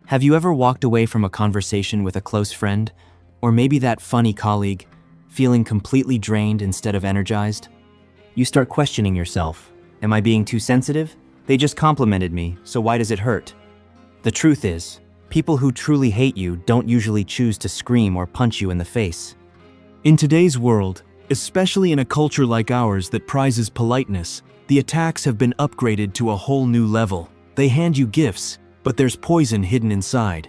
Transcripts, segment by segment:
Have you ever walked away from a conversation with a close friend, or maybe that funny colleague, feeling completely drained instead of energized? You start questioning yourself. Am I being too sensitive? They just complimented me, so why does it hurt? The truth is, people who truly hate you don't usually choose to scream or punch you in the face. In today's world, especially in a culture like ours that prizes politeness, the attacks have been upgraded to a whole new level. They hand you gifts, but there's poison hidden inside.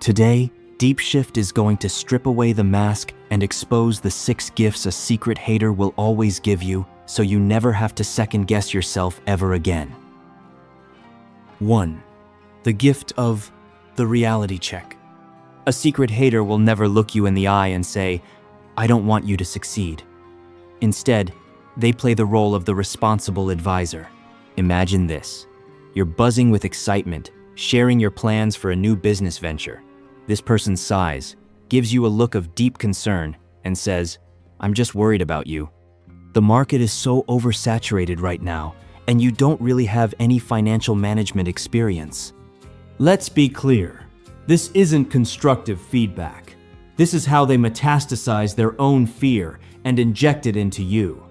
Today, DeepShift is going to strip away the mask and expose the 6 gifts a secret hater will always give you, so you never have to second-guess yourself ever again. 1. The gift of the reality check. A secret hater will never look you in the eye and say, "I don't want you to succeed." Instead, they play the role of the responsible advisor. Imagine this. You're buzzing with excitement, sharing your plans for a new business venture. This person sighs, gives you a look of deep concern, and says, "I'm just worried about you. The market is so oversaturated right now, and you don't really have any financial management experience." Let's be clear. This isn't constructive feedback. This is how they metastasize their own fear and inject it into you.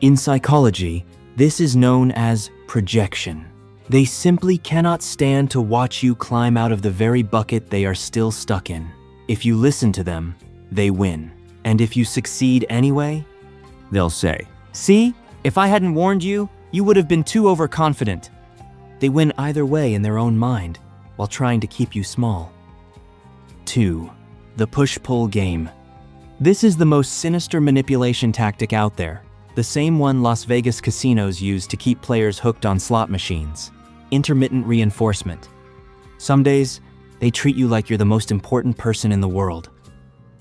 In psychology, this is known as projection. They simply cannot stand to watch you climb out of the very bucket they are still stuck in. If you listen to them, they win. And if you succeed anyway, they'll say, "See, if I hadn't warned you, you would have been too overconfident." They win either way in their own mind, while trying to keep you small. 2. The push-pull game. This is the most sinister manipulation tactic out there, the same one Las Vegas casinos use to keep players hooked on slot machines. Intermittent reinforcement. Some days, they treat you like you're the most important person in the world.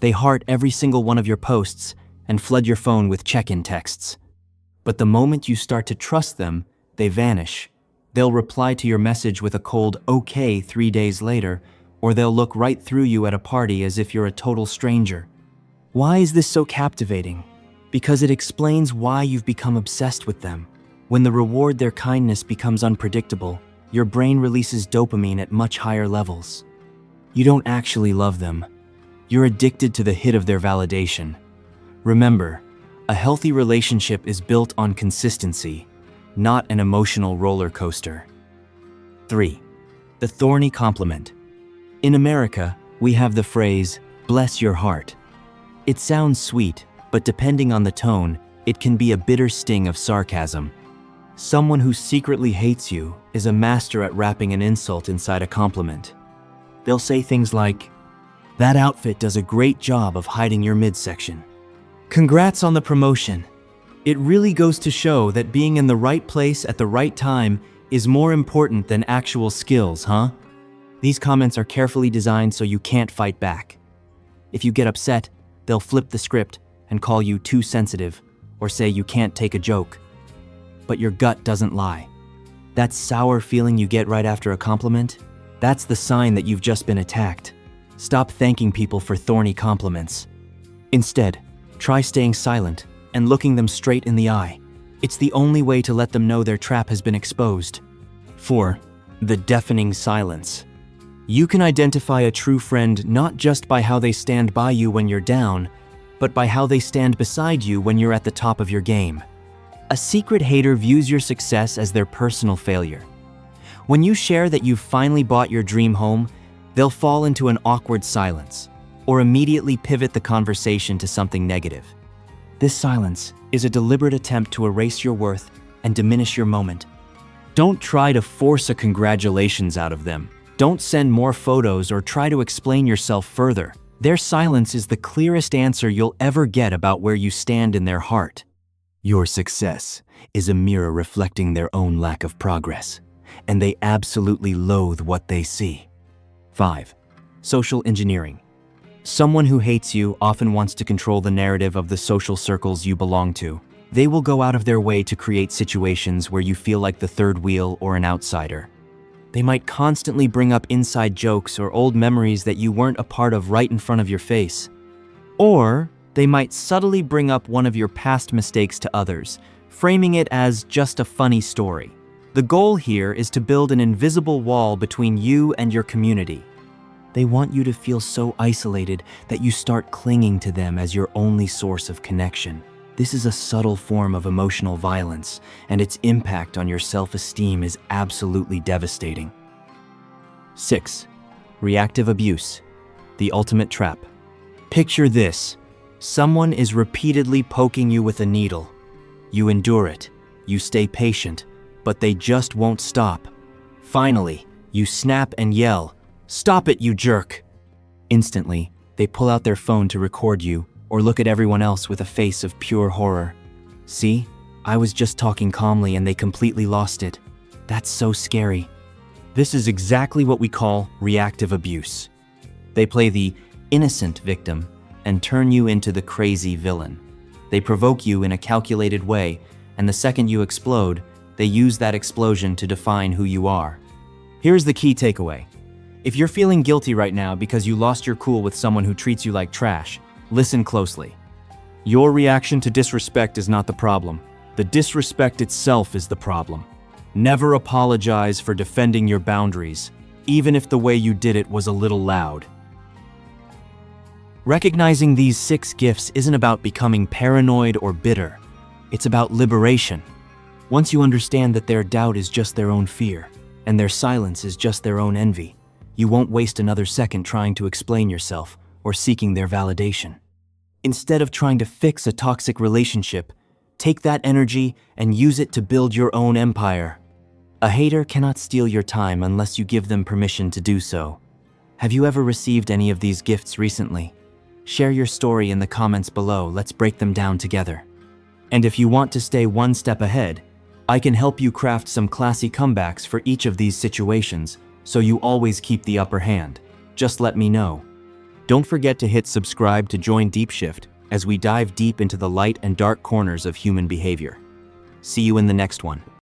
They heart every single one of your posts and flood your phone with check-in texts. But the moment you start to trust them, they vanish. They'll reply to your message with a cold "okay" 3 days later, or they'll look right through you at a party as if you're a total stranger. Why is this so captivating? Because it explains why you've become obsessed with them. When the reward their kindness becomes unpredictable, your brain releases dopamine at much higher levels. You don't actually love them. You're addicted to the hit of their validation. Remember, a healthy relationship is built on consistency, not an emotional roller coaster. 3. The thorny compliment. In America, we have the phrase, "bless your heart." It sounds sweet, but depending on the tone, it can be a bitter sting of sarcasm. Someone who secretly hates you is a master at wrapping an insult inside a compliment. They'll say things like, "That outfit does a great job of hiding your midsection." "Congrats on the promotion." It really goes to show that being in the right place at the right time is more important than actual skills, huh? These comments are carefully designed so you can't fight back. If you get upset, they'll flip the script and call you too sensitive, or say you can't take a joke. But your gut doesn't lie. That sour feeling you get right after a compliment, that's the sign that you've just been attacked. Stop thanking people for thorny compliments. Instead, try staying silent and looking them straight in the eye. It's the only way to let them know their trap has been exposed. 4. The deafening silence. You can identify a true friend not just by how they stand by you when you're down, but by how they stand beside you when you're at the top of your game. A secret hater views your success as their personal failure. When you share that you've finally bought your dream home, they'll fall into an awkward silence, or immediately pivot the conversation to something negative. This silence is a deliberate attempt to erase your worth and diminish your moment. Don't try to force a congratulations out of them. Don't send more photos or try to explain yourself further. Their silence is the clearest answer you'll ever get about where you stand in their heart. Your success is a mirror reflecting their own lack of progress, and they absolutely loathe what they see. 5. Social engineering. Someone who hates you often wants to control the narrative of the social circles you belong to. They will go out of their way to create situations where you feel like the third wheel or an outsider. They might constantly bring up inside jokes or old memories that you weren't a part of right in front of your face. Or they might subtly bring up one of your past mistakes to others, framing it as just a funny story. The goal here is to build an invisible wall between you and your community. They want you to feel so isolated that you start clinging to them as your only source of connection. This is a subtle form of emotional violence, and its impact on your self-esteem is absolutely devastating. 6. Reactive abuse, the ultimate trap. Picture this. Someone is repeatedly poking you with a needle. You endure it. You stay patient, but they just won't stop. Finally, you snap and yell, "Stop it, you jerk!" Instantly, they pull out their phone to record you or look at everyone else with a face of pure horror. See, I was just talking calmly and they completely lost it. That's so scary. This is exactly what we call reactive abuse. They play the innocent victim and turn you into the crazy villain. They provoke you in a calculated way, and the second you explode, they use that explosion to define who you are. Here's the key takeaway. If you're feeling guilty right now because you lost your cool with someone who treats you like trash, listen closely. Your reaction to disrespect is not the problem. The disrespect itself is the problem. Never apologize for defending your boundaries, even if the way you did it was a little loud. Recognizing these 6 gifts isn't about becoming paranoid or bitter. It's about liberation. Once you understand that their doubt is just their own fear, and their silence is just their own envy, you won't waste another second trying to explain yourself or seeking their validation. Instead of trying to fix a toxic relationship, take that energy and use it to build your own empire. A hater cannot steal your time unless you give them permission to do so. Have you ever received any of these gifts recently? Share your story in the comments below. Let's break them down together. And if you want to stay one step ahead, I can help you craft some classy comebacks for each of these situations so you always keep the upper hand. Just let me know. Don't forget to hit subscribe to join DeepShift as we dive deep into the light and dark corners of human behavior. See you in the next one.